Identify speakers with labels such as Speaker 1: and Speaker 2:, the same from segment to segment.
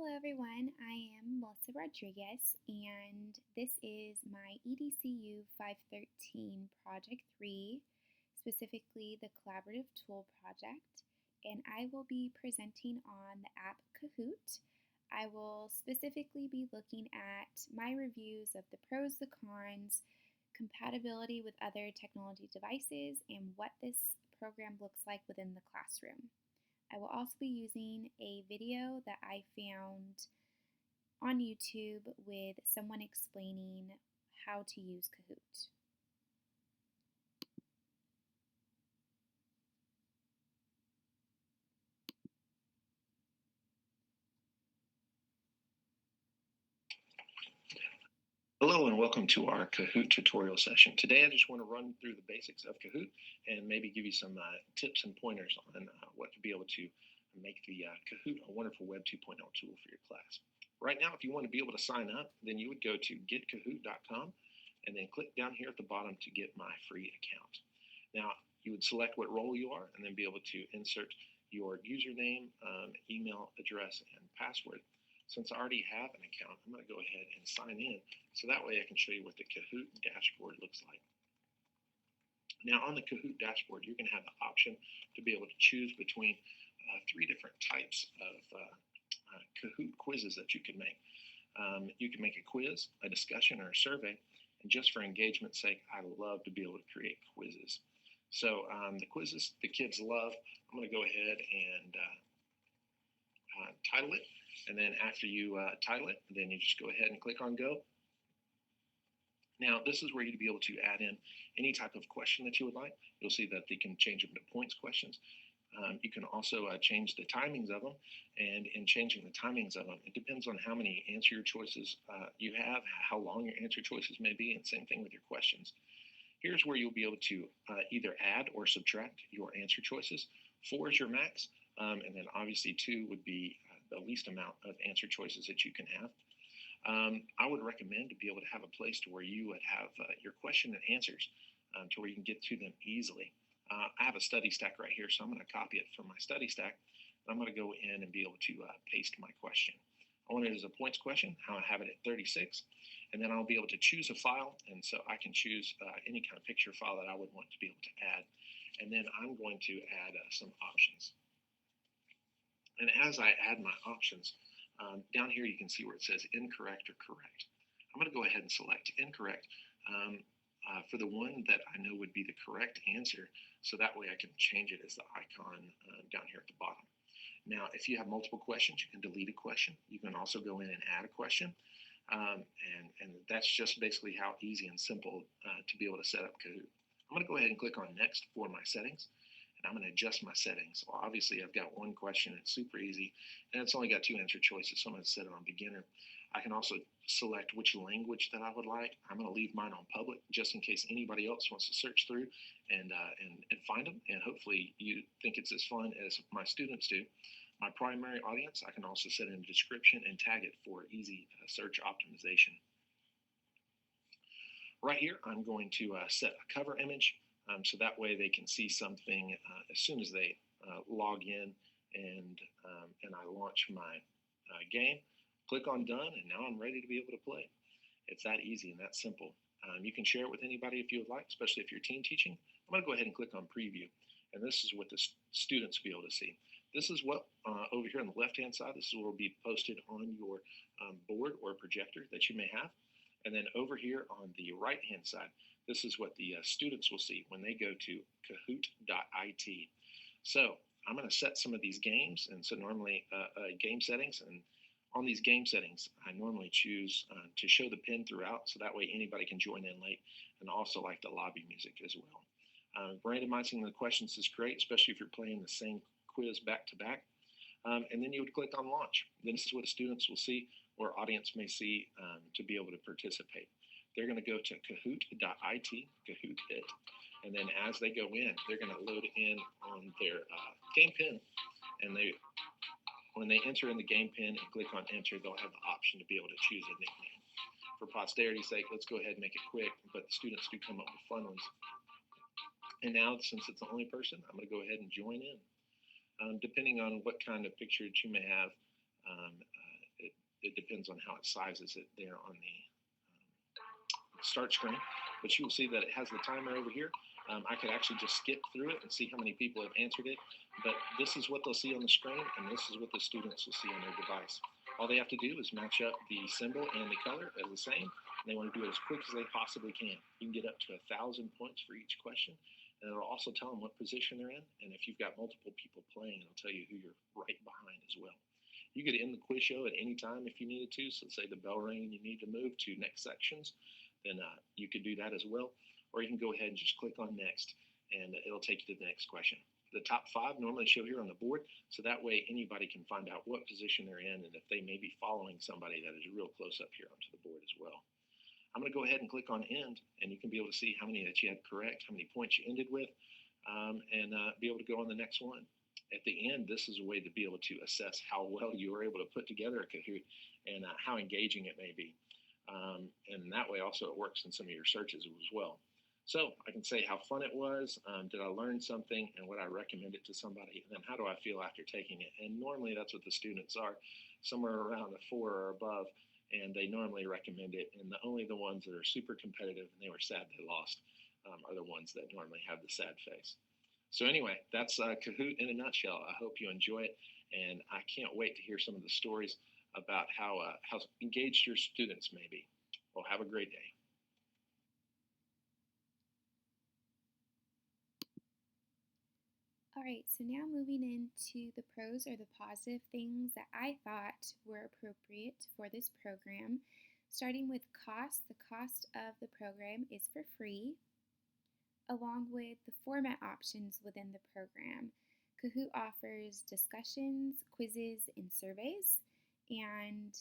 Speaker 1: Hello, everyone. I am Melissa Rodriguez, and this is my EDCU 513 Project 3, specifically the Collaborative Tool Project, and I will be presenting on the app Kahoot. I will specifically be looking at my reviews of the pros, the cons, compatibility with other technology devices, and what this program looks like within the classroom. I will also be using a video that I found on YouTube with someone explaining how to use Kahoot.
Speaker 2: Hello and welcome to our Kahoot tutorial session. Today I just want to run through the basics of Kahoot and maybe give you some tips and pointers on what to be able to make the Kahoot a wonderful Web 2.0 tool for your class. Right now, if you want to be able to sign up, then you would go to getkahoot.com and then click down here at the bottom to get my free account. Now, you would select what role you are and then be able to insert your username, email address, and password. Since I already have an account, I'm going to go ahead and sign in so that way I can show you what the Kahoot dashboard looks like. Now on the Kahoot dashboard, you're going to have the option to be able to choose between three different types of Kahoot quizzes that you can make. You can make a quiz, a discussion, or a survey, and just for engagement's sake, I love to be able to create quizzes. So the quizzes the kids love, I'm going to go ahead and title it. And then after you title it, then you just go ahead and click on go. Now, this is where you'd be able to add in any type of question that you would like. You'll see that they can change them to points questions. You can also change the timings of them. And in changing the timings of them, it depends on how many answer your choices you have, how long your answer choices may be, and same thing with your questions. Here's where you'll be able to either add or subtract your answer choices. 4 is your max, and then obviously 2 would be the least amount of answer choices that you can have. I would recommend to be able to have a place to where you would have your question and answers to where you can get to them easily. I have a study stack right here, so I'm going to copy it from my study stack. I'm going to go in and be able to paste my question. I want it as a points question. I'll have it at 36, and then I'll be able to choose a file, and so I can choose any kind of picture file that I would want to be able to add, and then I'm going to add some options. And as I add my options, down here you can see where it says incorrect or correct. I'm going to go ahead and select incorrect for the one that I know would be the correct answer, so that way I can change it as the icon down here at the bottom. Now, if you have multiple questions, you can delete a question. You can also go in and add a question. And that's just basically how easy and simple to be able to set up Kahoot. I'm going to go ahead and click on Next for my settings. And I'm going to adjust my settings. Well, obviously, I've got one question. It's super easy, and it's only got 2 answer choices, so I'm going to set it on beginner. I can also select which language that I would like. I'm going to leave mine on public just in case anybody else wants to search through and find them, and hopefully you think it's as fun as my students do. My primary audience, I can also set in a description and tag it for easy search optimization. Right here, I'm going to set a cover image. So that way they can see something as soon as they log in and I launch my game. Click on done, and now I'm ready to be able to play. It's that easy and that simple. You can share it with anybody if you would like, especially if you're team teaching. I'm going to go ahead and click on preview, and this is what the students will be able to see. This is what over here on the left-hand side, this is what will be posted on your board or projector that you may have. And then over here on the right-hand side, this is what the students will see when they go to kahoot.it. So I'm going to set some of these games. And so normally game settings. And on these game settings, I normally choose to show the pin throughout. So that way anybody can join in late, and also like the lobby music as well. Randomizing the questions is great, especially if you're playing the same quiz back to back. And then you would click on launch. Then this is what the students will see, or audience may see to be able to participate. They're going to go to kahoot.it, Kahoot it, and then as they go in, they're going to load in on their game pin, and when they enter in the game pin and click on enter, they'll have the option to be able to choose a nickname. For posterity's sake, let's go ahead and make it quick, but the students do come up with fun ones. And now, since it's the only person, I'm going to go ahead and join in. Depending on what kind of picture that you may have, it depends on how it sizes it there on the start screen. But you will see that it has the timer over here. I could actually just skip through it and see how many people have answered it. But this is what they'll see on the screen, and this is what the students will see on their device. All they have to do is match up the symbol and the color as the same, and they want to do it as quick as they possibly can. You can get up to 1,000 points for each question, and it'll also tell them what position they're in, and if you've got multiple people playing, it'll tell you who you're right behind as well. You could end the quiz show at any time if you needed to, so say the bell rang and you need to move to next sections, then you could do that as well, or you can go ahead and just click on next, and it'll take you to the next question. The top 5 normally show here on the board, so that way anybody can find out what position they're in and if they may be following somebody that is real close up here onto the board as well. I'm going to go ahead and click on end, and you can be able to see how many that you had correct, how many points you ended with, and be able to go on the next one. At the end, this is a way to be able to assess how well you were able to put together a Kahoot and how engaging it may be. And that way also it works in some of your searches as well. So I can say how fun it was, did I learn something, and would I recommend it to somebody, and then how do I feel after taking it. And normally that's what the students are, somewhere around a 4 or above, and they normally recommend it. And only the ones that are super competitive and they were sad they lost are the ones that normally have the sad face. So anyway, that's Kahoot in a nutshell. I hope you enjoy it, and I can't wait to hear some of the stories about how engaged your students may be. Well, have a great day.
Speaker 1: All right, so now moving into the pros or the positive things that I thought were appropriate for this program. Starting with cost, the cost of the program is for free, along with the format options within the program. Kahoot offers discussions, quizzes, and surveys, and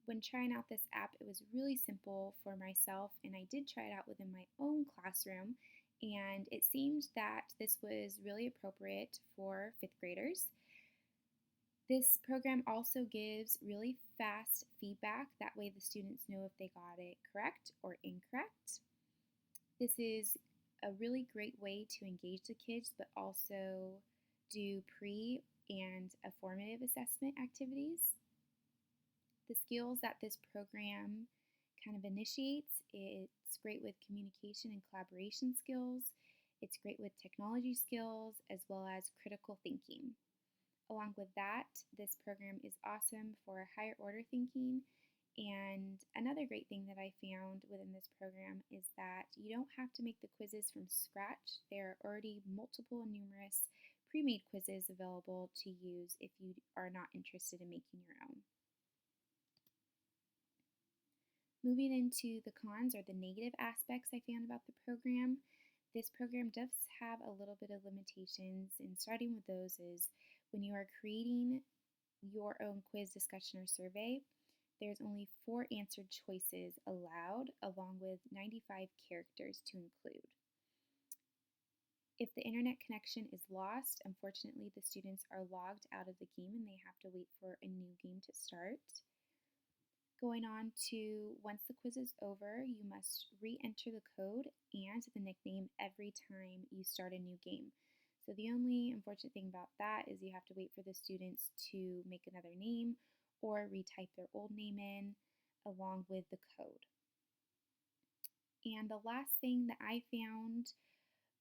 Speaker 1: when trying out this app, it was really simple for myself, and I did try it out within my own classroom, and it seemed that this was really appropriate for 5th graders. This program also gives really fast feedback. That way the students know if they got it correct or incorrect. This is a really great way to engage the kids, but also do pre and a formative assessment activities. The skills that this program kind of initiates, it's great with communication and collaboration skills. It's great with technology skills as well as critical thinking. Along with that, this program is awesome for higher order thinking. And another great thing that I found within this program is that you don't have to make the quizzes from scratch. There are already multiple and numerous pre-made quizzes available to use if you are not interested in making your own. Moving into the cons or the negative aspects I found about the program, this program does have a little bit of limitations, and starting with those is when you are creating your own quiz, discussion, or survey, there's only 4 answered choices allowed, along with 95 characters to include. If the internet connection is lost, unfortunately the students are logged out of the game and they have to wait for a new game to start. Going on to, once the quiz is over, you must re-enter the code and the nickname every time you start a new game. So the only unfortunate thing about that is you have to wait for the students to make another name or retype their old name in along with the code. And the last thing that I found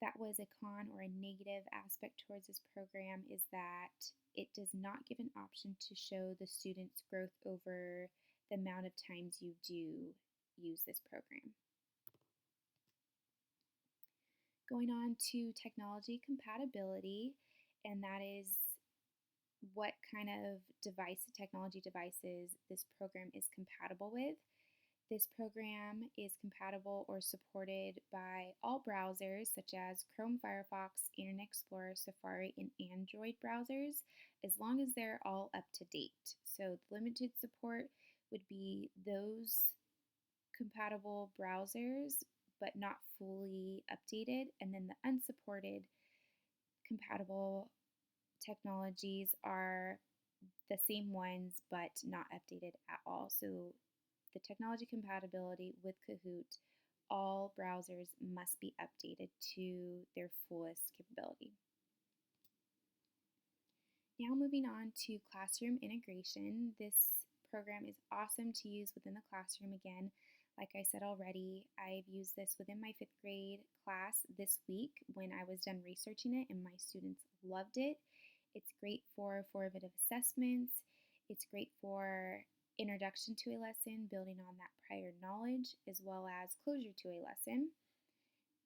Speaker 1: that was a con or a negative aspect towards this program is that it does not give an option to show the students' growth over the amount of times you do use this program. Going on to technology compatibility, and that is what kind of technology devices this program is compatible with. This program is compatible or supported by all browsers such as Chrome, Firefox, Internet Explorer, Safari, and Android browsers, as long as they're all up to date. So the limited support would be those compatible browsers but not fully updated, and then the unsupported compatible technologies are the same ones but not updated at all. So the technology compatibility with Kahoot, all browsers must be updated to their fullest capability. Now moving on to classroom integration, this program is awesome to use within the classroom. Again, like I said already, I've used this within my 5th grade class this week when I was done researching it, and my students loved it. It's great for formative assessments. It's great for introduction to a lesson, building on that prior knowledge, as well as closure to a lesson.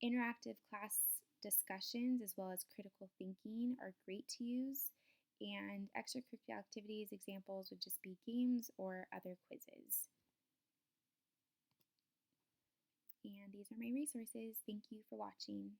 Speaker 1: Interactive class discussions as well as critical thinking are great to use, and extracurricular activities examples would just be games or other quizzes. And these are my resources. Thank you for watching.